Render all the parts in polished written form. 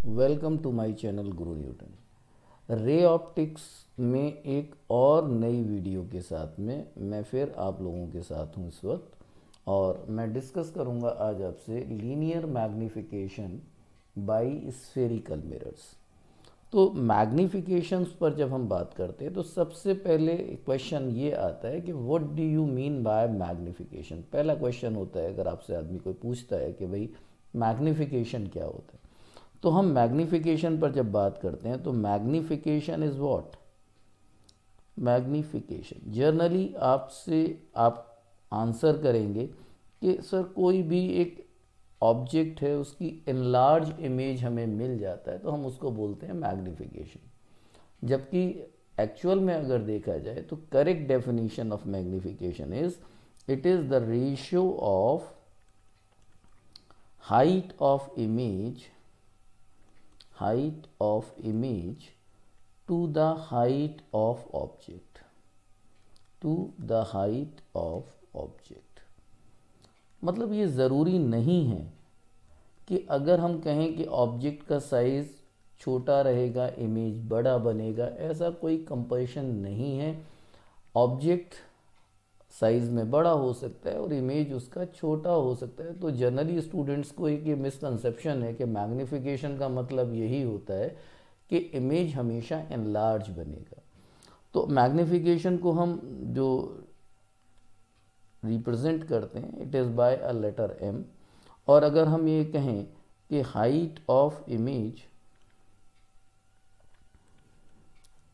Welcome to my channel Guru Newton. Ray optics में एक और नई वीडियो के साथ में मैं फिर आप लोगों के साथ हूँ इस वक्त, और मैं डिस्कस करूँगा आज आपसे linear magnification by spherical mirrors. तो मैग्नीफिकेशंस पर जब हम बात करते हैं तो सबसे पहले क्वेश्चन ये आता है कि what do you mean by magnification. पहला क्वेश्चन होता है, अगर आपसे आदमी कोई पूछता है कि भाई मैग्नीफिकेशन क्या होता है, तो हम मैग्नीफिकेशन पर जब बात करते हैं तो magnification is what. Magnification generally आपसे आप आंसर करेंगे कि सर कोई भी एक ऑब्जेक्ट है उसकी इनलार्ज इमेज हमें मिल जाता है तो हम उसको बोलते हैं मैग्नीफिकेशन। जबकि एक्चुअल में अगर देखा जाए तो correct definition of magnification is it is the ratio of height of image to the height of object, मतलब ये ज़रूरी नहीं है कि अगर हम कहें कि ऑब्जेक्ट का साइज़ छोटा रहेगा इमेज बड़ा बनेगा, ऐसा कोई कंपल्शन नहीं है। ऑब्जेक्ट साइज़ में बड़ा हो सकता है और इमेज उसका छोटा हो सकता है। तो जनरली स्टूडेंट्स को एक ये मिसकंसेप्शन है कि मैग्नीफिकेशन का मतलब यही होता है कि इमेज हमेशा एनलार्ज बनेगा। तो मैग्नीफिकेशन को हम जो रिप्रेजेंट करते हैं it is by a letter M. और अगर हम ये कहें कि हाइट ऑफ इमेज,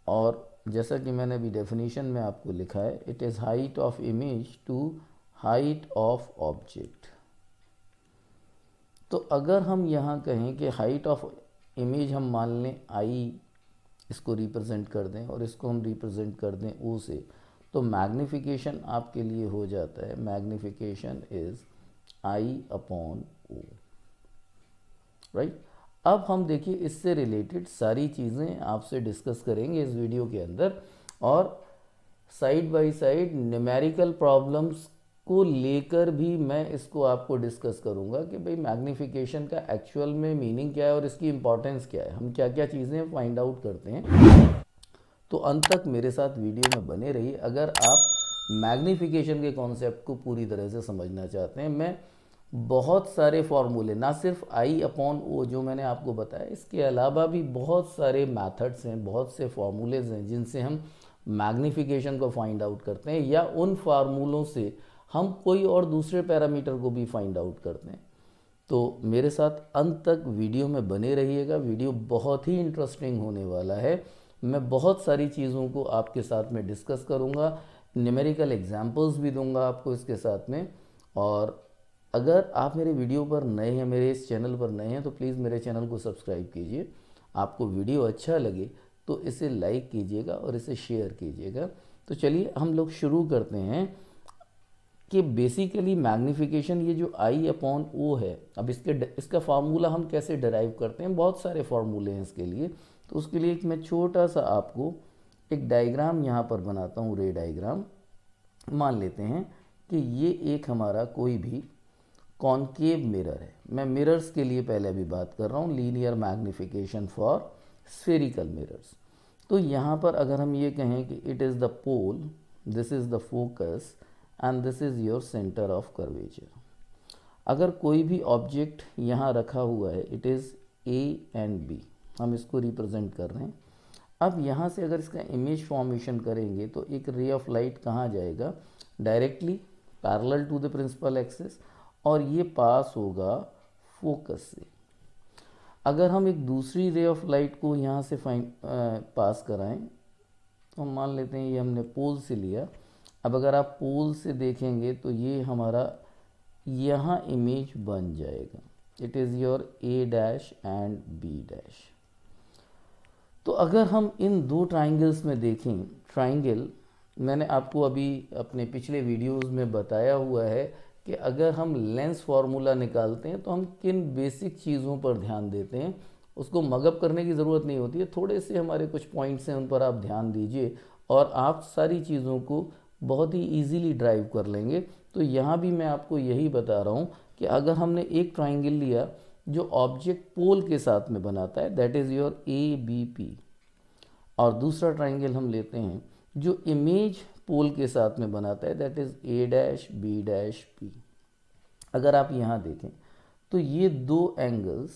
और जैसा कि मैंने अभी डेफिनेशन में आपको लिखा है, it is height of image to height of object. तो अगर हम यहाँ कहें कि हाइट ऑफ इमेज हम मान लें आई, इसको रिप्रेजेंट कर दें और इसको हम रिप्रेजेंट कर दें ओ से, तो मैग्नीफिकेशन आपके लिए हो जाता है magnification is I upon O, right. अब हम देखिए इससे रिलेटेड सारी चीज़ें आपसे डिस्कस करेंगे इस वीडियो के अंदर, और side by side numerical problems को लेकर भी मैं इसको आपको डिस्कस करूंगा कि भाई मैग्नीफिकेशन का एक्चुअल में मीनिंग क्या है और इसकी इम्पॉर्टेंस क्या है, हम क्या क्या चीज़ें फाइंड आउट करते हैं। तो अंत तक मेरे साथ वीडियो में बने रहिए अगर आप मैग्नीफिकेशन के कॉन्सेप्ट को पूरी तरह से समझना चाहते हैं। मैं बहुत सारे फार्मूले, ना सिर्फ आई अपॉन ओ जो मैंने आपको बताया, इसके अलावा भी बहुत सारे मेथड्स हैं, बहुत से फार्मूलेज हैं जिनसे हम मैग्नीफिकेशन को फाइंड आउट करते हैं, या उन फार्मूलों से हम कोई और दूसरे पैरामीटर को भी फाइंड आउट करते हैं। तो मेरे साथ अंत तक वीडियो में बने रहिएगा, वीडियो बहुत ही इंटरेस्टिंग होने वाला है। मैं बहुत सारी चीज़ों को आपके साथ में डिस्कस करूँगा, न्यूमेरिकल एग्जाम्पल्स भी दूंगा आपको इसके साथ में। और अगर आप मेरे वीडियो पर नए हैं, मेरे इस चैनल पर नए हैं, तो प्लीज़ मेरे चैनल को सब्सक्राइब कीजिए। आपको वीडियो अच्छा लगे तो इसे लाइक कीजिएगा और इसे शेयर कीजिएगा। तो चलिए हम लोग शुरू करते हैं कि बेसिकली मैग्नीफिकेशन, ये जो आई अपॉन ओ है, अब इसका फार्मूला हम कैसे डराइव करते हैं, बहुत सारे फार्मूले हैं इसके लिए। तो उसके लिए एक मैं छोटा सा आपको एक डायग्राम यहाँ पर बनाता हूँ, रे डायग्राम। मान लेते हैं कि ये एक हमारा कोई भी कॉनकेव मिरर है। मैं मिरर्स के लिए पहले अभी बात कर रहा हूँ, linear magnification for spherical mirrors. तो यहाँ पर अगर हम ये कहें कि it is the pole, this is the focus and this is your centre of curvature. अगर कोई भी ऑब्जेक्ट यहाँ रखा हुआ है, it is A and B, हम इसको रिप्रेजेंट कर रहे हैं। अब यहाँ से अगर इसका इमेज फॉर्मेशन करेंगे तो एक रे ऑफ लाइट कहाँ जाएगा, directly parallel to the principal axis, और ये पास होगा फोकस से। अगर हम एक दूसरी रे ऑफ लाइट को यहाँ से पास कराएं, तो हम मान लेते हैं ये हमने पोल से लिया। अब अगर आप पोल से देखेंगे तो ये हमारा यहाँ इमेज बन जाएगा, it is your A dash and B dash. तो अगर हम इन दो ट्राइंगल्स में देखें, ट्राइंगल मैंने आपको अभी अपने पिछले वीडियोस में बताया हुआ है कि अगर हम लेंस फार्मूला निकालते हैं तो हम किन बेसिक चीज़ों पर ध्यान देते हैं। उसको मगअप करने की ज़रूरत नहीं होती है, थोड़े से हमारे कुछ पॉइंट्स हैं उन पर आप ध्यान दीजिए और आप सारी चीज़ों को बहुत ही इजीली ड्राइव कर लेंगे। तो यहाँ भी मैं आपको यही बता रहा हूँ कि अगर हमने एक ट्राइंगल लिया जो ऑब्जेक्ट पोल के साथ में बनाता है, that is your A B P. और दूसरा ट्राइंगल हम लेते हैं जो इमेज पोल के साथ में बनाता है, that is A dash B dash P. अगर आप यहाँ देखें तो ये दो एंगल्स,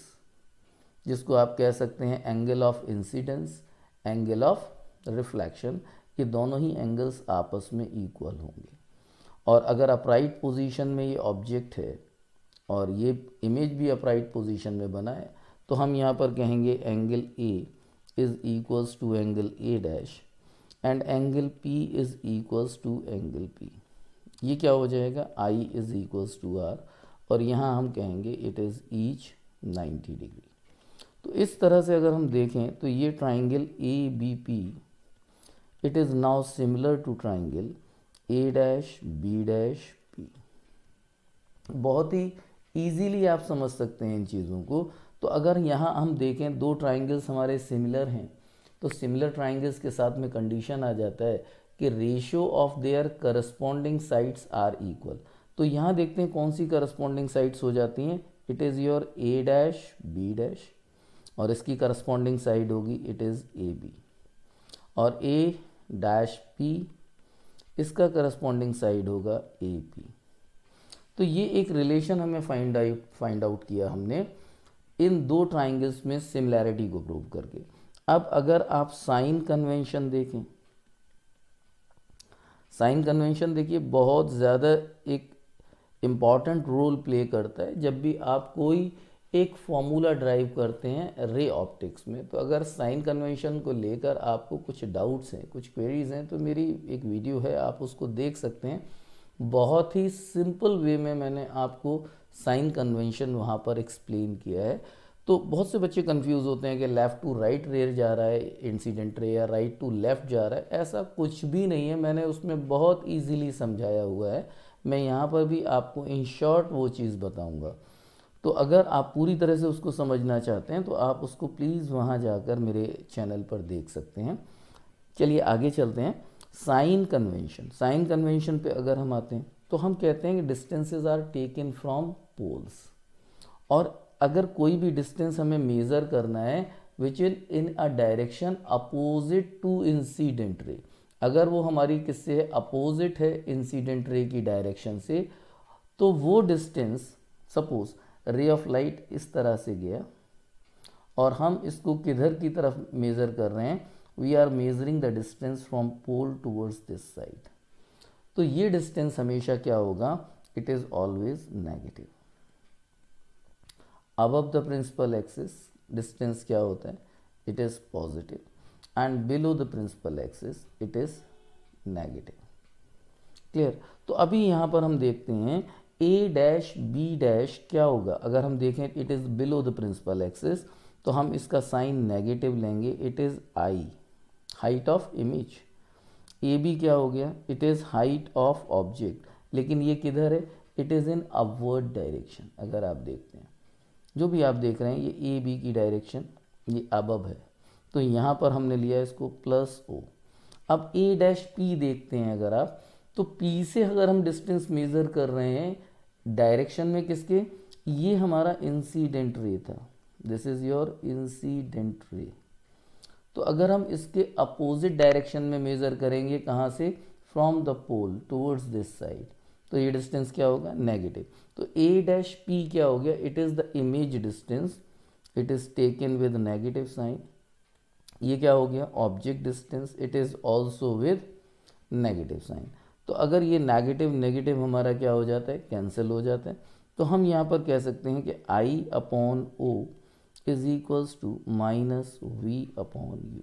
जिसको आप कह सकते हैं angle of incidence, angle of reflection, ये दोनों ही एंगल्स आपस में इक्वल होंगे। और अगर अपराइट पोजीशन में ये ऑब्जेक्ट है और ये इमेज भी अपराइट पोजीशन में बना है, तो हम यहाँ पर कहेंगे angle A is equals to angle A dash and angle P is equals to angle P. ये क्या हो जाएगा, I is equals to R, और यहाँ हम कहेंगे इट इज़ ईच 90 डिग्री। तो इस तरह से अगर हम देखें तो ये triangle A B P, it is now similar to triangle A dash B dash P. बहुत ही ईजीली आप समझ सकते हैं इन चीज़ों को। तो अगर यहाँ हम देखें दो ट्राइंगल्स हमारे सिमिलर हैं, तो सिमिलर ट्राइंगल्स के साथ में कंडीशन आ जाता है कि ratio of their corresponding sides are equal. तो यहाँ देखते हैं कौन सी करस्पॉन्डिंग साइड्स हो जाती हैं, it is your A dash B dash, और इसकी करस्पॉन्डिंग साइड होगी इट इज़ ए बी, और ए डैश पी, इसका करस्पॉन्डिंग साइड होगा ए पी। तो ये एक रिलेशन हमें फाइंड आउट किया हमने इन दो ट्राइंगल्स में सिमिलैरिटी को प्रूव करके। अब अगर आप साइन कन्वेंशन देखें, साइन कन्वेंशन देखिए बहुत ज़्यादा एक इम्पॉर्टेंट रोल प्ले करता है जब भी आप कोई एक फॉर्मूला ड्राइव करते हैं रे ऑप्टिक्स में। तो अगर साइन कन्वेंशन को लेकर आपको कुछ डाउट्स हैं, कुछ क्वेरीज हैं, तो मेरी एक वीडियो है, आप उसको देख सकते हैं। बहुत ही सिंपल वे में मैंने आपको साइन कन्वेंशन वहाँ पर एक्सप्लेन किया है। तो बहुत से बच्चे कंफ्यूज होते हैं कि लेफ़्ट टू राइट रे जा रहा है इंसिडेंट रे, या राइट टू लेफ़्ट जा रहा है। ऐसा कुछ भी नहीं है, मैंने उसमें बहुत ईजीली समझाया हुआ है। मैं यहाँ पर भी आपको इन शॉर्ट वो चीज़ बताऊँगा। तो अगर आप पूरी तरह से उसको समझना चाहते हैं तो आप उसको प्लीज़ वहाँ जाकर मेरे चैनल पर देख सकते हैं। चलिए आगे चलते हैं। साइन कन्वेंशन, साइन कन्वेंशन पे अगर हम आते हैं तो हम कहते हैं कि distances are taken from poles, और अगर कोई भी डिस्टेंस हमें मेज़र करना है which is in a direction opposite to incident ray, अगर वो हमारी किससे है, अपोजिट है इंसिडेंट रे की डायरेक्शन से, तो वो distance, suppose ray of light इस तरह से गया और हम इसको किधर की तरफ मेज़र कर रहे हैं, we are measuring the distance from pole towards this side. तो ये डिस्टेंस हमेशा क्या होगा, it is always negative. Above the principal axis distance क्या होता है, it is positive, and below the principal axis it is negative. Clear. तो अभी यहाँ पर हम देखते हैं ए डैश बी डैश क्या होगा, अगर हम देखें it is below the principal axis, तो हम इसका साइन नेगेटिव लेंगे, it is I, height of image. A B क्या हो गया, it is height of object, लेकिन ये किधर है, it is in upward direction. अगर आप देखते हैं जो भी आप देख रहे हैं ये ए बी की डायरेक्शन ये अबव है, तो यहाँ पर हमने लिया इसको प्लस ओ। अब ए डैश पी देखते हैं अगर आप, तो पी से अगर हम डिस्टेंस मेज़र कर रहे हैं डायरेक्शन में किसके, ये हमारा इंसिडेंट रे था, this is your incident ray. तो अगर हम इसके अपोजिट डायरेक्शन में मेज़र करेंगे कहाँ से, from the pole towards this side, तो ये डिस्टेंस क्या होगा, नेगेटिव। तो ए डैश पी क्या हो गया, it is the image distance, it is taken with negative sign. ये क्या हो गया, object distance, it is also with negative sign. तो अगर ये नेगेटिव नेगेटिव हमारा क्या हो जाता है, कैंसिल हो जाता है। तो हम यहाँ पर कह सकते हैं कि I upon O is equals to minus V upon U.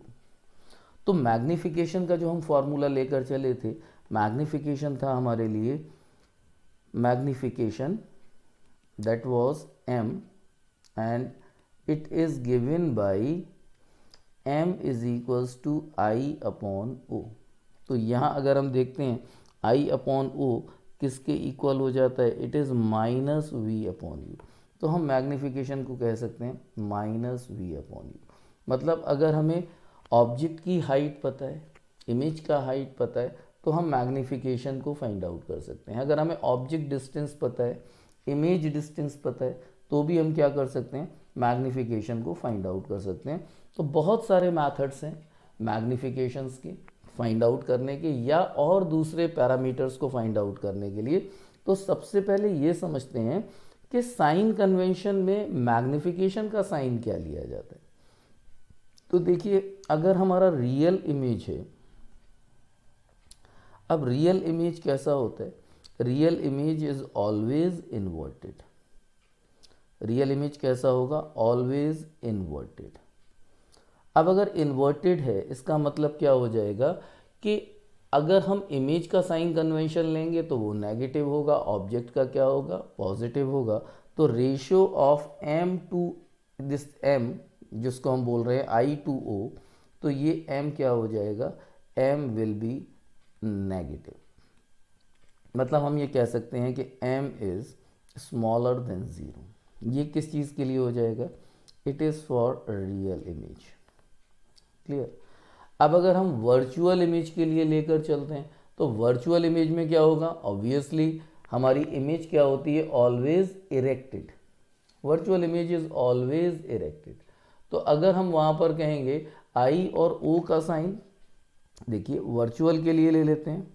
तो मैग्नीफिकेशन का जो हम फॉर्मूला लेकर चले थे, मैग्नीफिकेशन था हमारे लिए, magnification that was m and it is given by m is equals to I upon O। तो यहाँ अगर हम देखते हैं I upon O किसके इक्वल हो जाता है, it is minus V upon U. तो हम मैग्नीफिकेशन को कह सकते हैं माइनस वी अपॉन यू। मतलब अगर हमें ऑब्जेक्ट की हाइट पता है, इमेज का हाइट पता है, तो हम मैग्नीफिकेशन को फाइंड आउट कर सकते हैं। अगर हमें ऑब्जेक्ट डिस्टेंस पता है, इमेज डिस्टेंस पता है, तो भी हम क्या कर सकते हैं, मैग्नीफिकेशन को फाइंड आउट कर सकते हैं। तो बहुत सारे मेथड्स हैं मैग्नीफिकेशंस के फाइंड आउट करने के या और दूसरे पैरामीटर्स को फाइंड आउट करने के लिए। तो सबसे पहले ये समझते हैं कि साइन कन्वेंशन में मैग्नीफिकेशन का साइन क्या लिया जाता है। तो देखिए, अगर हमारा रियल इमेज है, अब रियल इमेज कैसा होता है, real image is always inverted. Real image कैसा होगा, ऑलवेज इन्वर्टेड। अब अगर इन्वर्टेड है इसका मतलब क्या हो जाएगा कि अगर हम इमेज का साइन कन्वेंशन लेंगे तो वो नेगेटिव होगा, ऑब्जेक्ट का क्या होगा, पॉजिटिव होगा। तो ratio of m to this m जिसको हम बोल रहे हैं I to O, तो ये m क्या हो जाएगा, m विल बी नेगेटिव। मतलब हम ये कह सकते हैं कि m इज स्मॉलर देन 0। ये किस चीज़ के लिए हो जाएगा, it is for real image. Clear. अब अगर हम वर्चुअल इमेज के लिए लेकर चलते हैं तो वर्चुअल इमेज में क्या होगा, ऑब्वियसली हमारी इमेज क्या होती है, always erected. Virtual image is always erected. तो अगर हम वहाँ पर कहेंगे I और O का साइन, देखिए वर्चुअल के लिए ले लेते हैं।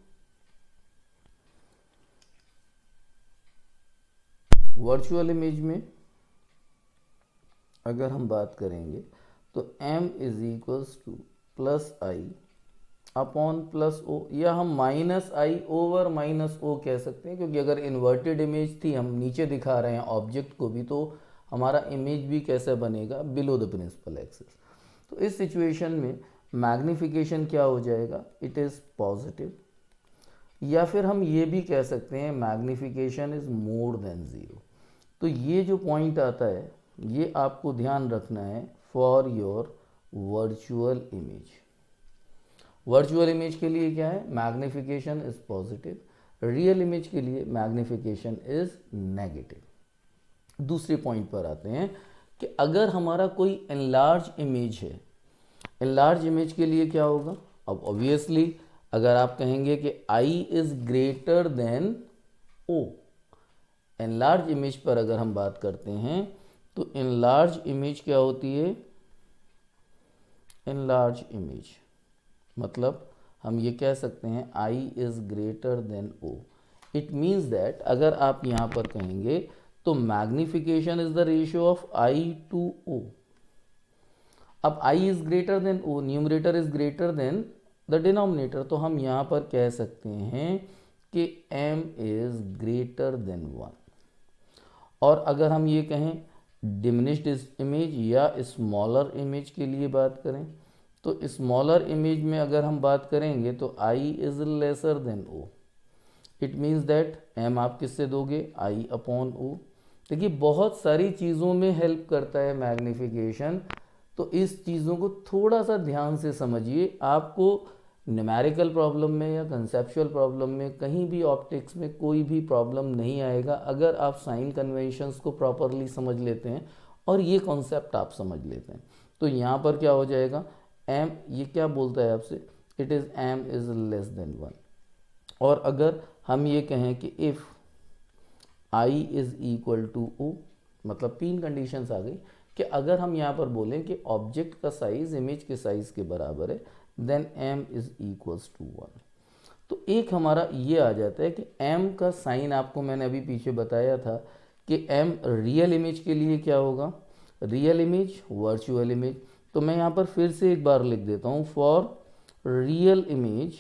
वर्चुअल इमेज में अगर हम बात करेंगे तो m is equals to plus I upon plus O, या हम minus I over minus O कह सकते हैं, क्योंकि अगर इन्वर्टेड इमेज थी, हम नीचे दिखा रहे हैं ऑब्जेक्ट को भी, तो हमारा इमेज भी कैसा बनेगा, बिलो द प्रिंसिपल एक्सिस। तो इस सिचुएशन में मैग्नीफिकेशन क्या हो जाएगा, इट इज़ पॉजिटिव। या फिर हम ये भी कह सकते हैं मैग्नीफिकेशन इज मोर देन 0। तो ये जो पॉइंट आता है ये आपको ध्यान रखना है for your virtual image. Virtual image के लिए क्या है, magnification is positive, real image के लिए मैग्नीफिकेशन इज नेगेटिव। दूसरे पॉइंट पर आते हैं कि अगर हमारा कोई एनलार्ज इमेज है, एनलार्ज इमेज के लिए क्या होगा। अब ऑब्वियसली अगर आप कहेंगे कि I is greater than O, enlarge image पर अगर हम बात करते हैं तो एनलार्ज इमेज क्या होती है, एनलार्ज इमेज मतलब हम ये कह सकते हैं I is greater than O। It means that अगर आप यहाँ पर कहेंगे तो magnification is the ratio of I to O। अब I is greater than O, numerator is greater than the denominator, तो हम यहाँ पर कह सकते हैं कि m इज ग्रेटर देन 1। और अगर हम ये कहें डिमिनिश्ड इमेज या स्मॉलर इमेज के लिए बात करें तो स्मॉलर इमेज में अगर हम बात करेंगे तो I is lesser than O। It means that m आप किससे दोगे, I अपॉन O। देखिए बहुत सारी चीज़ों में हेल्प करता है मैग्नीफिकेशन, तो इस चीज़ों को थोड़ा सा ध्यान से समझिए। आपको न्यूमेरिकल प्रॉब्लम में या कंसेप्चुअल प्रॉब्लम में कहीं भी ऑप्टिक्स में कोई भी प्रॉब्लम नहीं आएगा अगर आप साइन कन्वेंशंस को प्रॉपरली समझ लेते हैं और ये कॉन्सेप्ट आप समझ लेते हैं। तो यहाँ पर क्या हो जाएगा, m ये क्या बोलता है आपसे, it is m is less than 1। और अगर हम ये कहें कि if I is equal to O, मतलब 3 कंडीशंस आ गई कि अगर हम यहाँ पर बोलें कि ऑब्जेक्ट का साइज़ इमेज के साइज़ के बराबर है then m is equals to 1। तो एक हमारा ये आ जाता है कि m का साइन आपको मैंने अभी पीछे बताया था कि m रियल इमेज के लिए क्या होगा, रियल इमेज वर्चुअल इमेज। तो मैं यहाँ पर फिर से एक बार लिख देता हूँ, for real image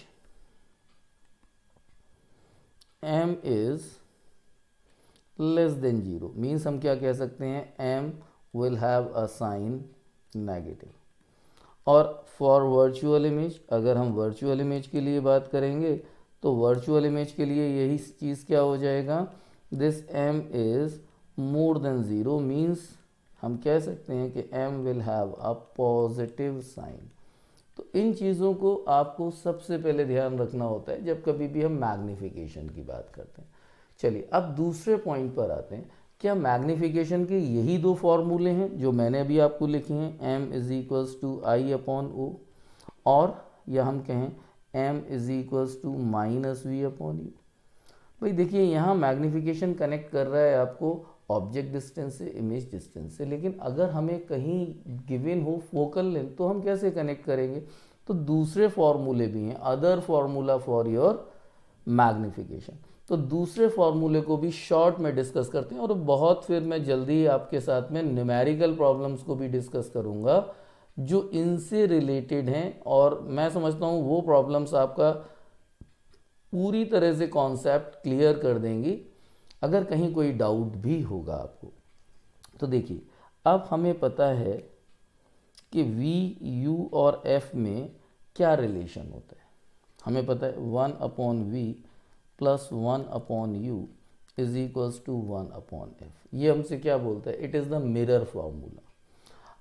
m is less than 0, means हम क्या कह सकते हैं, m will have a sign negative. और फॉर वर्चुअल इमेज, अगर हम वर्चुअल इमेज के लिए बात करेंगे तो वर्चुअल इमेज के लिए यही चीज़ क्या हो जाएगा, this m is more than 0, means हम कह सकते हैं कि m will have a positive sign. तो इन चीज़ों को आपको सबसे पहले ध्यान रखना होता है जब कभी भी हम मैग्नीफिकेशन की बात करते हैं। चलिए अब दूसरे पॉइंट पर आते हैं, क्या मैग्नीफिकेशन के यही 2 फॉर्मूले हैं जो मैंने अभी आपको लिखे हैं, m is equals to I upon O, और या हम कहें m is equals to minus V upon U। भाई देखिए यहाँ मैग्नीफिकेशन कनेक्ट कर रहा है आपको ऑब्जेक्ट डिस्टेंस से, इमेज डिस्टेंस से। लेकिन अगर हमें कहीं गिवन हो फोकल लेंथ तो हम कैसे कनेक्ट करेंगे? तो दूसरे फॉर्मूले भी हैं, other formula for your magnification. तो दूसरे फॉर्मूले को भी शॉर्ट में डिस्कस करते हैं, और बहुत फिर मैं जल्दी आपके साथ में न्यूमेरिकल प्रॉब्लम्स को भी डिस्कस करूंगा जो इनसे रिलेटेड हैं। और मैं समझता हूँ वो प्रॉब्लम्स आपका पूरी तरह से कॉन्सेप्ट क्लियर कर देंगी। अगर कहीं कोई डाउट भी होगा आपको तो देखिए, अब हमें पता है कि V, U और F में क्या रिलेशन होता है। हमें पता है 1/V plus 1/U is equals to 1/F। ये हमसे क्या बोलता है? It is the mirror formula.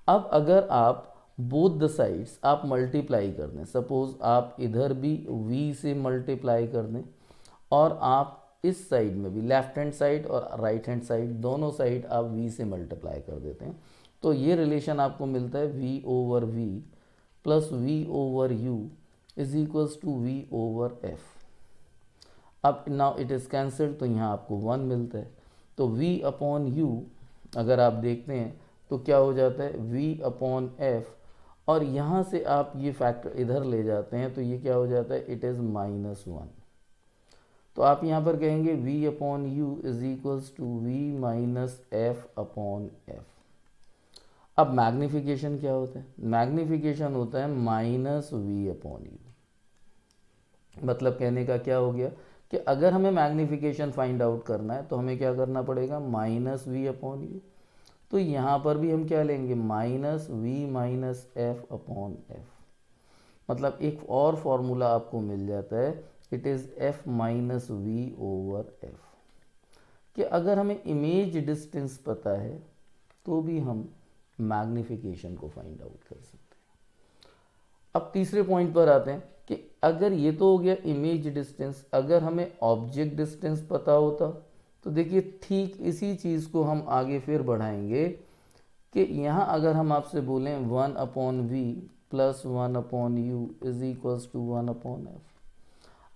अब अगर आप बोथ द साइड्स आप मल्टीप्लाई कर दें, सपोज आप इधर भी V से मल्टीप्लाई कर दें और आप इस साइड में भी, लेफ्ट हैंड साइड और राइट हैंड साइड दोनों साइड आप V से मल्टीप्लाई कर देते हैं, तो ये रिलेशन आपको मिलता है V/V plus V/U is equals to V/F। अब नाउ इट इज़ कैंसल्ड, तो यहाँ आपको 1 मिलता है। तो V/U अगर आप देखते हैं तो क्या हो जाता है? V/F, और यहाँ से आप ये फैक्टर इधर ले जाते हैं तो ये क्या हो जाता है? It is -1। तो आप यहाँ पर कहेंगे V/U is equals to V-F/F। अब मैग्निफिकेशन क्या होता है? मैग्निफिकेशन होता है -V/U। मतलब कहने का क्या हो गया कि अगर हमें मैग्निफिकेशन फाइंड आउट करना है तो हमें क्या करना पड़ेगा? -V/U। तो यहाँ पर भी हम क्या लेंगे? -V-F/F। मतलब एक और फॉर्मूला आपको मिल जाता है, इट इज़ F-V/F, कि अगर हमें इमेज डिस्टेंस पता है तो भी हम मैग्निफिकेशन को फाइंड आउट कर सकते हैं। अब तीसरे पॉइंट पर आते हैं कि अगर ये तो हो गया इमेज डिस्टेंस, अगर हमें ऑब्जेक्ट डिस्टेंस पता होता तो देखिए ठीक इसी चीज़ को हम आगे फिर बढ़ाएंगे कि यहाँ अगर हम आपसे बोलें 1/V plus 1/U is equals to 1/F।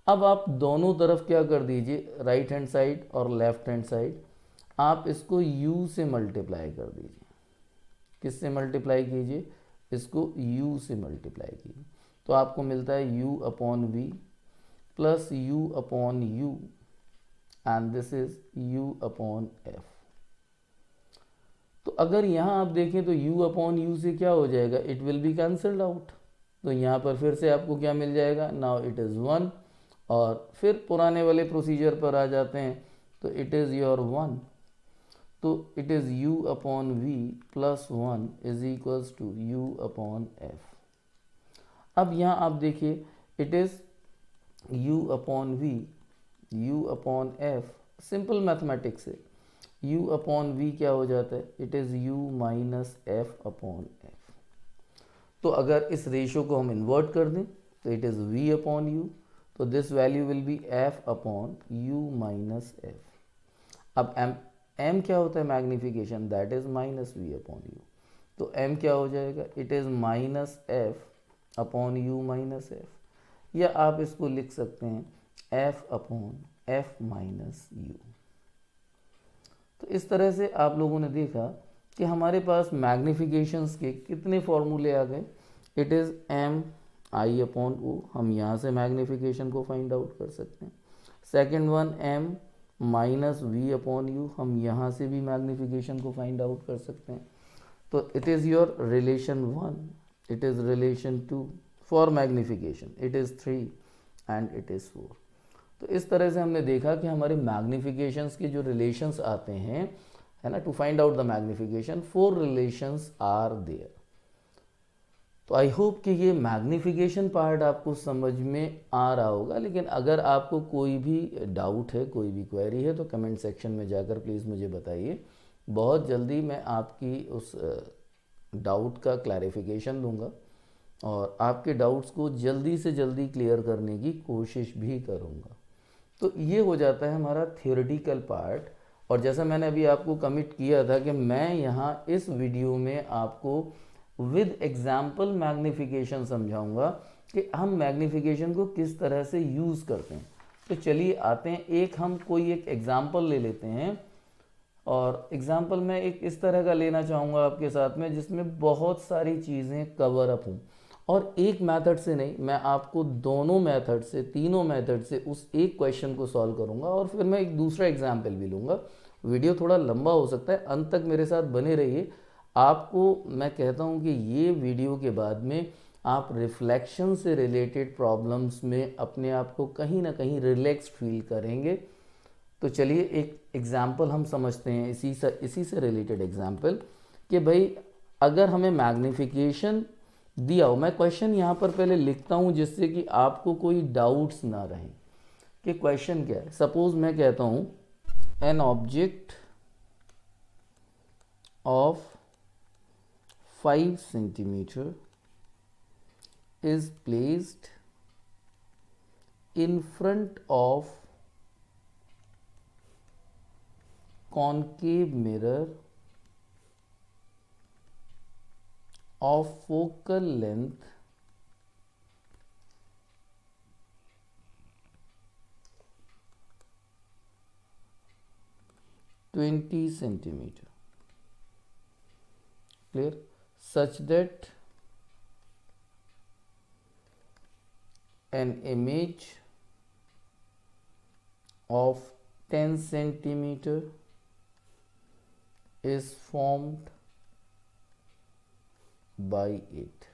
अब आप दोनों तरफ क्या कर दीजिए, राइट हैंड साइड और लेफ्ट हैंड साइड, आप इसको U से मल्टीप्लाई कर दीजिए। किससे मल्टीप्लाई कीजिए? इसको U से मल्टीप्लाई कीजिए, तो आपको मिलता है U/V plus U/U and this is U/F। तो अगर यहाँ आप देखें तो U/U से क्या हो जाएगा? It will be cancelled out. तो यहाँ पर फिर से आपको क्या मिल जाएगा? नाउ इट इज़ 1, और फिर पुराने वाले प्रोसीजर पर आ जाते हैं तो इट इज़ योर 1। तो it is U/V plus 1 is equals to U/F। अब यहाँ आप देखिए it is U/V, U/F, simple mathematics है। U/V क्या हो जाता है? It is U-F/F। तो अगर इस रेशियो को हम इन्वर्ट कर दें तो इट इज़ V/U, तो this value will be F/U-F। अब M क्या होता है? Magnification, that is -V/U। तो M क्या हो जाएगा? इट इज़ -F/U-F, या आप इसको लिख सकते हैं F/F-U। तो इस तरह से आप लोगों ने देखा कि हमारे पास मैग्निफिकेशंस के कितने फॉर्मूले आ गए। इट इज़ MI/O, हम यहाँ से मैग्निफिकेशन को फाइंड आउट कर सकते हैं। सेकेंड वन M-V/U, हम यहाँ से भी मैग्निफिकेशन को फाइंड आउट कर सकते हैं। तो it is your relation 1, it is relation 2, for magnification it is 3 and it is 4। तो इस तरह से हमने देखा कि हमारे मैग्निफिकेशंस के जो रिलेशंस आते हैं, है ना, to find out the magnification 4 relations are there. तो आई होप कि ये मैग्निफिकेशन पार्ट आपको समझ में आ रहा होगा। लेकिन अगर आपको कोई भी डाउट है, कोई भी क्वेरी है, तो कमेंट सेक्शन में जाकर प्लीज़ मुझे बताइए। बहुत जल्दी मैं आपकी उस डाउट का क्लैरिफिकेशन दूंगा और आपके डाउट्स को जल्दी से जल्दी क्लियर करने की कोशिश भी करूंगा। तो ये हो जाता है हमारा थियोरेटिकल पार्ट। और जैसा मैंने अभी आपको कमिट किया था कि मैं यहाँ इस वीडियो में आपको विद एग्जाम्पल मैग्निफिकेशन समझाऊंगा कि हम मैग्निफिकेशन को किस तरह से यूज़ करते हैं। तो चलिए आते हैं, हम कोई एक एग्जाम्पल ले लेते हैं और एग्जाम्पल मैं एक इस तरह का लेना चाहूँगा आपके साथ में जिसमें बहुत सारी चीज़ें कवर अप हों, और एक मेथड से नहीं, मैं आपको दोनों मेथड से, तीनों मेथड से उस एक क्वेश्चन को सॉल्व करूँगा, और फिर मैं एक दूसरा एग्जाम्पल भी लूँगा। वीडियो थोड़ा लंबा हो सकता है, अंत तक मेरे साथ बने रहिए। आपको मैं कहता हूँ कि ये वीडियो के बाद में आप रिफ्लेक्शन से रिलेटेड प्रॉब्लम्स में अपने आप को कहीं ना कहीं रिलैक्स फील करेंगे। तो चलिए एक एग्जाम्पल हम समझते हैं, इसी से रिलेटेड एग्जाम्पल, कि भाई अगर हमें मैग्नीफिकेशन दिया हो, मैं क्वेश्चन यहाँ पर पहले लिखता हूँ जिससे कि आपको कोई डाउट्स ना रहे कि क्वेश्चन क्या है। सपोज मैं कहता हूँ an object of 5 centimeter is placed in front of concave mirror of focal length 20 centimeter, clear, such that an image of 10 centimeter is formed by it.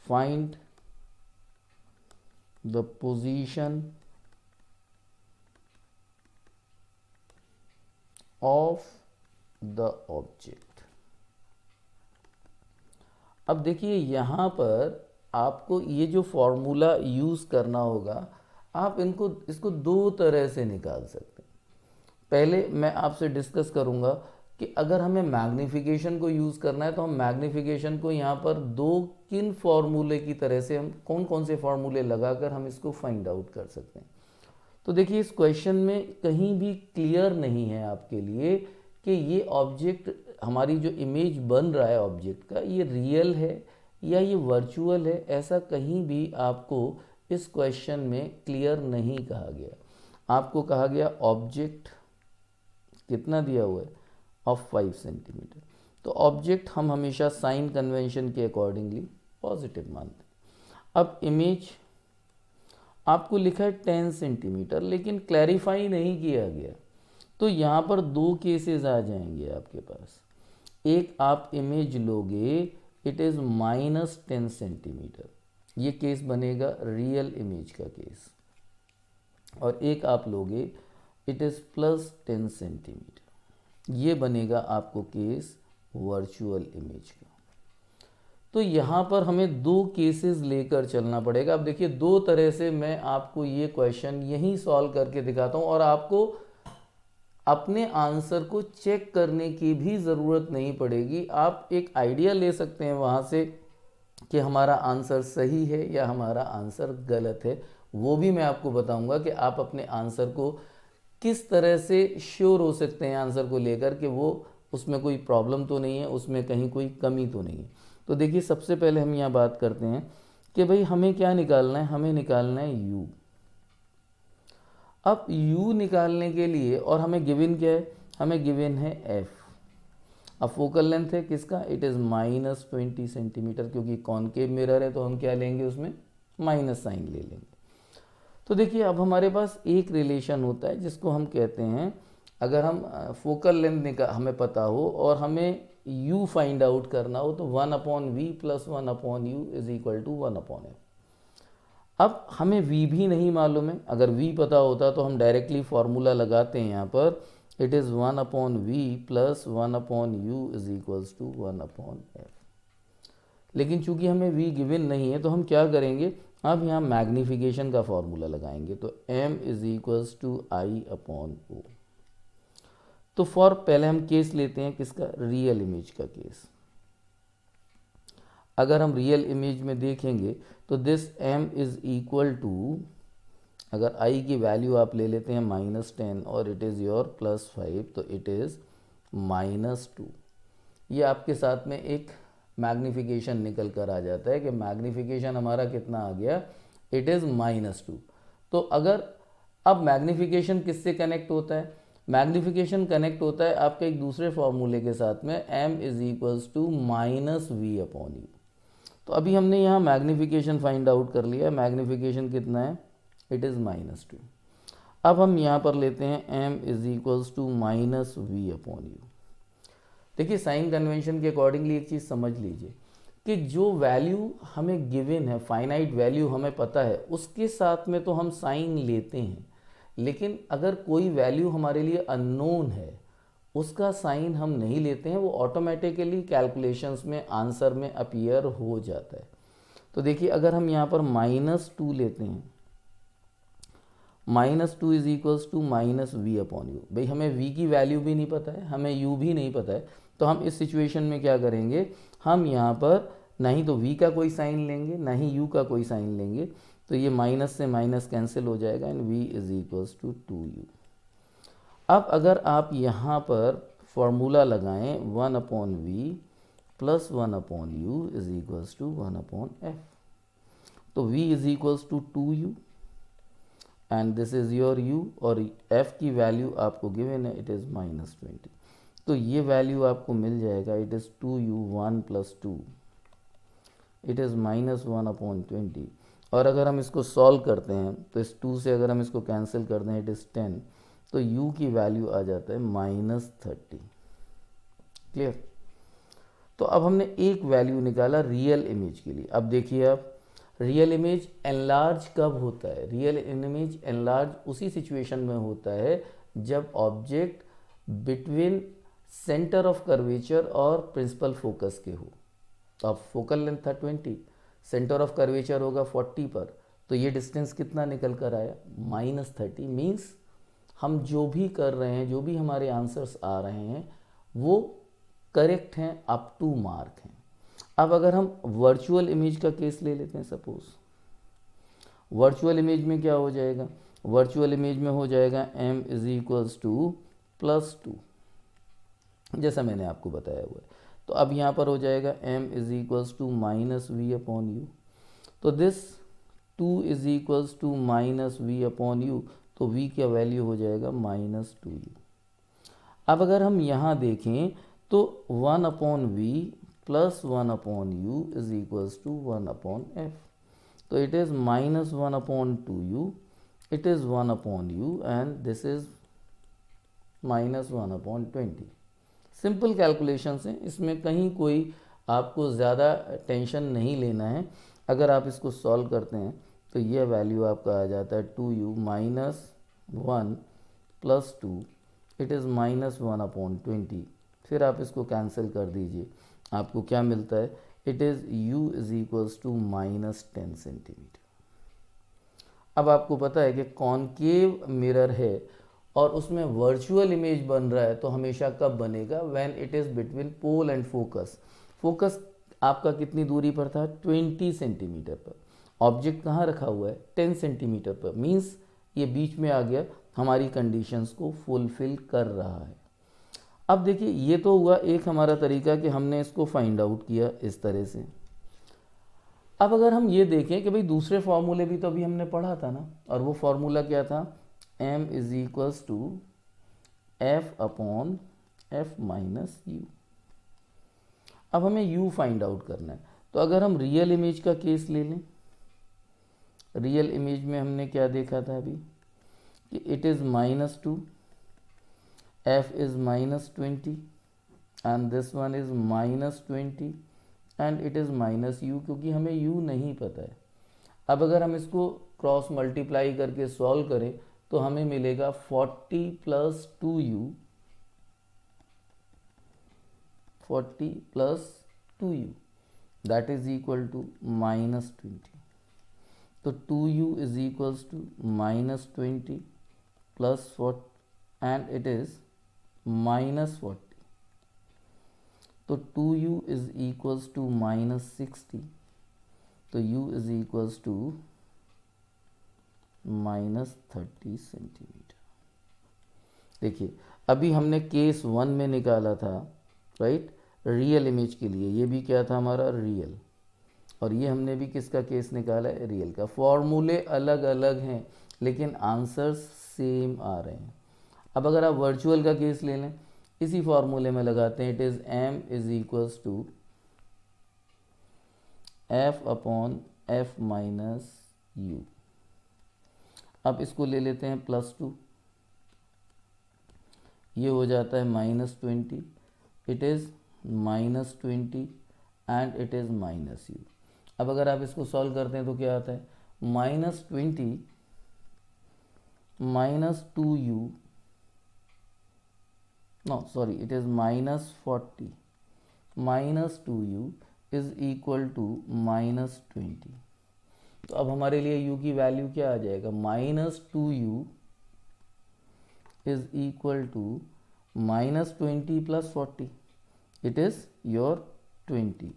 Find the position of the object. अब देखिए यहाँ पर आपको ये जो formula use करना होगा, आप इसको दो तरह से निकाल सकते हैं। पहले मैं आपसे डिस्कस करूँगा कि अगर हमें मैग्नीफिकेशन को यूज़ करना है तो हम मैग्नीफिकेशन को यहाँ पर किन फॉर्मूले की तरह से, हम कौन कौन से फॉर्मूले लगाकर हम इसको फाइंड आउट कर सकते हैं। तो देखिए इस क्वेश्चन में कहीं भी क्लियर नहीं है आपके लिए कि ये ऑब्जेक्ट, हमारी जो इमेज बन रहा है ऑब्जेक्ट का, ये रियल है या ये वर्चुअल है। ऐसा कहीं भी आपको इस क्वेश्चन में क्लियर नहीं कहा गया। आपको कहा गया ऑब्जेक्ट कितना दिया हुआ है, ऑफ 5 सेंटीमीटर। तो ऑब्जेक्ट हम हमेशा साइन कन्वेंशन के अकॉर्डिंगली पॉजिटिव मानते हैं। अब इमेज आपको लिखा है 10 सेंटीमीटर, लेकिन क्लैरिफाई नहीं किया गया। तो यहाँ पर दो केसेस आ जाएंगे आपके पास। एक आप इमेज लोगे, इट इज़ -10 सेंटीमीटर, ये केस बनेगा रियल इमेज का केस, और एक आप लोगे इट इज़ +10 सेंटीमीटर, ये बनेगा आपको केस वर्चुअल इमेज का। तो यहाँ पर हमें दो केसेस लेकर चलना पड़ेगा। अब देखिए दो तरह से मैं आपको ये क्वेश्चन यहीं सॉल्व करके दिखाता हूँ, और आपको अपने आंसर को चेक करने की भी ज़रूरत नहीं पड़ेगी। आप एक आइडिया ले सकते हैं वहाँ से कि हमारा आंसर सही है या हमारा आंसर गलत है। वो भी मैं आपको बताऊंगा कि आप अपने आंसर को किस तरह से श्योर हो सकते हैं आंसर को लेकर, कि वो उसमें कोई प्रॉब्लम तो नहीं है, उसमें कहीं कोई कमी तो नहीं है। तो देखिए सबसे पहले हम यहाँ बात करते हैं कि भाई हमें क्या निकालना है, हमें निकालना है u। अब u निकालने के लिए, और हमें गिवन क्या है, हमें गिवन है f। अब फोकल लेंथ है किसका, इट इज़ -20 सेंटीमीटर, क्योंकि कॉनकेव मिरर है तो हम क्या लेंगे, उसमें माइनस साइन ले लेंगे। तो देखिए अब हमारे पास एक रिलेशन होता है जिसको हम कहते हैं, अगर हम फोकल लेंथ हमें पता हो और हमें u फाइंड आउट करना हो, तो 1/v + 1/u = 1/f। अब हमें v भी नहीं मालूम है। अगर v पता होता तो हम डायरेक्टली फॉर्मूला लगाते हैं यहाँ पर, it is 1/v + 1/u = 1/f। लेकिन चूंकि हमें v गिवन नहीं है तो हम क्या करेंगे, अब यहाँ मैग्नीफिकेशन का फॉर्मूला लगाएंगे। तो m = I/O। तो पहले हम केस लेते हैं किसका, रियल इमेज का केस। अगर हम रियल इमेज में देखेंगे तो दिस m = अगर i की वैल्यू आप ले लेते हैं -10 और इट इज़ योर +5, तो इट इज़ -2। ये आपके साथ में एक मैग्नीफिकेशन निकल कर आ जाता है कि मैग्नीफिकेशन हमारा कितना आ गया, इट इज़ -2। तो अगर अब मैग्नीफिकेशन किससे कनेक्ट होता है, मैग्नीफिकेशन कनेक्ट होता है आपके एक दूसरे फॉर्मूले के साथ में, m is equals to minus V upon U. तो अभी हमने यहाँ मैग्नीफिकेशन फाइंड आउट कर लिया, मैग्नीफिकेशन कितना है, इट इज़ -2। अब हम यहाँ पर लेते हैं m is equals to minus V upon U. देखिए साइन कन्वेंशन के अकॉर्डिंगली एक चीज़ समझ लीजिए कि जो वैल्यू हमें गिवन है, फाइनाइट वैल्यू हमें पता है, उसके साथ में तो हम साइन लेते हैं, लेकिन अगर कोई वैल्यू हमारे लिए अननोन है उसका साइन हम नहीं लेते हैं, वो ऑटोमेटिकली कैलकुलेशंस में आंसर में अपीयर हो जाता है। तो देखिए अगर हम यहाँ पर -2 लेते हैं, -2 is equals to minus V upon U. भाई हमें v की वैल्यू भी नहीं पता है, हमें u भी नहीं पता है, तो हम इस सिचुएशन में क्या करेंगे, हम यहाँ पर ना ही तो v का कोई साइन लेंगे ना ही u का कोई साइन लेंगे, तो ये माइनस से माइनस कैंसिल हो जाएगा and v is equals to 2u। अब अगर आप यहाँ पर फॉर्मूला लगाएं 1 upon V plus 1 upon U is equals to 1 upon F, तो v is equals to 2u and this is your u, और f की वैल्यू आपको गिवन है, इट इज़ -20। तो ये वैल्यू आपको मिल जाएगा, it is 2u 1 plus 2, it is -1 upon 20। और अगर हम इसको सॉल्व करते हैं तो इस 2 से अगर हम इसको कैंसिल कर दें, इट इज़ 10, तो u की वैल्यू आ जाता है -30। क्लियर। तो अब हमने एक वैल्यू निकाला रियल इमेज के लिए। अब देखिए आप, रियल इमेज एनलार्ज कब होता है, रियल इमेज एनलार्ज उसी सिचुएशन में होता है जब object between centre of curvature और प्रिंसिपल फोकस के हो। तो अब फोकल लेंथ था 20, सेंटर ऑफ कर्वेचर होगा 40 पर, तो ये डिस्टेंस कितना निकल कर आया, -30। मीन्स हम जो भी कर रहे हैं, जो भी हमारे आंसर्स आ रहे हैं वो करेक्ट हैं, अप टू मार्क हैं। अब अगर हम वर्चुअल इमेज का केस ले लेते हैं, सपोज वर्चुअल इमेज में क्या हो जाएगा, वर्चुअल इमेज में हो जाएगा m इज इक्वल्स टू +2, जैसा मैंने आपको बताया हुआ है। तो अब यहाँ पर हो जाएगा m is equals to minus V upon U, तो this 2 is equals to minus V upon U, तो v का वैल्यू हो जाएगा -2u। अब अगर हम यहाँ देखें तो 1 upon V plus 1 upon U is equals to 1 upon F, तो it is -1 upon 2u, it is 1 upon U and this is -1 upon 20। Simple calculations हैं, इसमें कहीं कोई आपको ज़्यादा टेंशन नहीं लेना है। अगर आप इसको सॉल्व करते हैं तो यह वैल्यू आपका आ जाता है 2u -1 plus 2, it is -1 upon 20। फिर आप इसको कैंसिल कर दीजिए, आपको क्या मिलता है, it is u is equals to -10 centimetre. अब आपको पता है कि कॉनकेव मिरर है और उसमें वर्चुअल इमेज बन रहा है, तो हमेशा कब बनेगा, when it is between pole and focus. Focus आपका कितनी दूरी पर था, 20 सेंटीमीटर पर, ऑब्जेक्ट कहाँ रखा हुआ है, 10 सेंटीमीटर पर, मीन्स ये बीच में आ गया, हमारी कंडीशंस को फुलफिल कर रहा है। अब देखिए ये तो हुआ एक हमारा तरीका कि हमने इसको फाइंड आउट किया इस तरह से। अब अगर हम ये देखें कि भाई दूसरे फार्मूले भी तो अभी हमने पढ़ा था ना, और वो फार्मूला क्या था, m is equals to F upon F minus U. अब हमें u फाइंड आउट करना है, तो अगर हम रियल इमेज का केस ले लें, रियल इमेज में हमने क्या देखा था अभी कि it is -2, f is -20 and this one is -20 and it is -u, क्योंकि हमें u नहीं पता है। अब अगर हम इसको क्रॉस मल्टीप्लाई करके सॉल्व करें तो हमें मिलेगा 40 plus 2u, 40 plus 2u that is equal to -20। तो 2u is equals to -20 plus 40 and it is -40, तो 2u इज इक्वल्स टू -60, तो u is equals to -30 centimetre. देखिए अभी हमने केस 1 में निकाला था, राइट, रियल इमेज के लिए, ये भी क्या था हमारा रियल, और ये हमने भी किसका केस निकाला है, रियल का। फॉर्मूले अलग अलग हैं लेकिन आंसर्स सेम आ रहे हैं। अब अगर आप वर्चुअल का केस ले लें, इसी फॉर्मूले में लगाते हैं, it is m is equals to f upon f minus u। अब इसको ले लेते हैं +2, ये हो जाता है -20, it is -20 and it is -u। अब अगर आप इसको सॉल्व करते हैं तो क्या आता है, -20 -2u, no sorry, it is -40 -2u is equal to -20। तो अब हमारे लिए u की वैल्यू क्या आ जाएगा, -2u is equal to -20 + 40, it is your 20।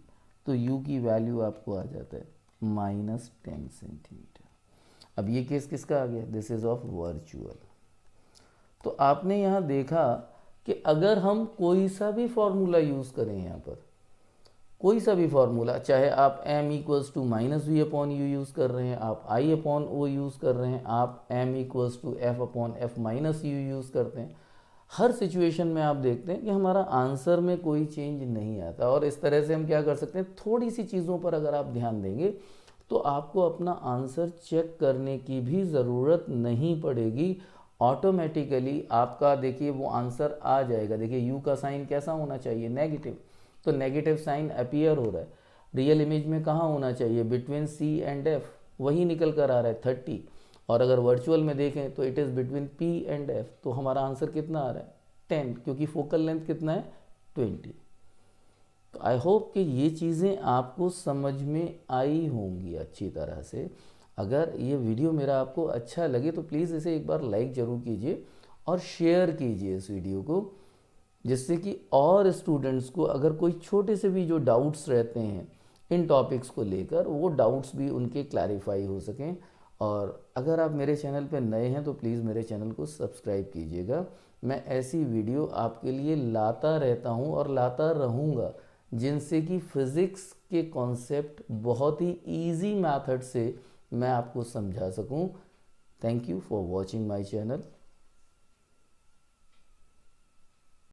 तो u की वैल्यू आपको आ जाता है -10 सेंटीमीटर। अब ये केस किसका आ गया, दिस इज ऑफ वर्चुअल। तो आपने यहाँ देखा कि अगर हम कोई सा भी फॉर्मूला यूज़ करें, यहाँ पर कोई सा भी फॉर्मूला, चाहे आप m equals to -v upon u use कर रहे हैं, आप i अपॉन o यूज़ कर रहे हैं, आप m equals to f upon f minus u use करते हैं, हर सिचुएशन में आप देखते हैं कि हमारा आंसर में कोई चेंज नहीं आता। और इस तरह से हम क्या कर सकते हैं, थोड़ी सी चीज़ों पर अगर आप ध्यान देंगे तो आपको अपना आंसर चेक करने की भी ज़रूरत नहीं पड़ेगी, ऑटोमेटिकली आपका देखिए वो आंसर आ जाएगा। देखिए u का साइन कैसा होना चाहिए, नेगेटिव, तो नेगेटिव साइन अपीयर हो रहा है। रियल इमेज में कहाँ होना चाहिए, बिटवीन c एंड f, वही निकल कर आ रहा है 30। और अगर वर्चुअल में देखें तो it is between p and f, तो हमारा आंसर कितना आ रहा है 10, क्योंकि फोकल लेंथ कितना है 20। तो आई होप कि ये चीज़ें आपको समझ में आई होंगी अच्छी तरह से। अगर ये वीडियो मेरा आपको अच्छा लगे तो प्लीज़ इसे एक बार लाइक ज़रूर कीजिए और शेयर कीजिए इस वीडियो को, जिससे कि और स्टूडेंट्स को अगर कोई छोटे से भी जो डाउट्स रहते हैं इन टॉपिक्स को लेकर, वो डाउट्स भी उनके क्लैरिफाई हो सकें। और अगर आप मेरे चैनल पर नए हैं तो प्लीज़ मेरे चैनल को सब्सक्राइब कीजिएगा। मैं ऐसी वीडियो आपके लिए लाता रहता हूँ और लाता रहूँगा, जिनसे कि फ़िज़िक्स के कॉन्सेप्ट बहुत ही ईजी मेथड से मैं आपको समझा सकूँ। Thank you for watching my channel.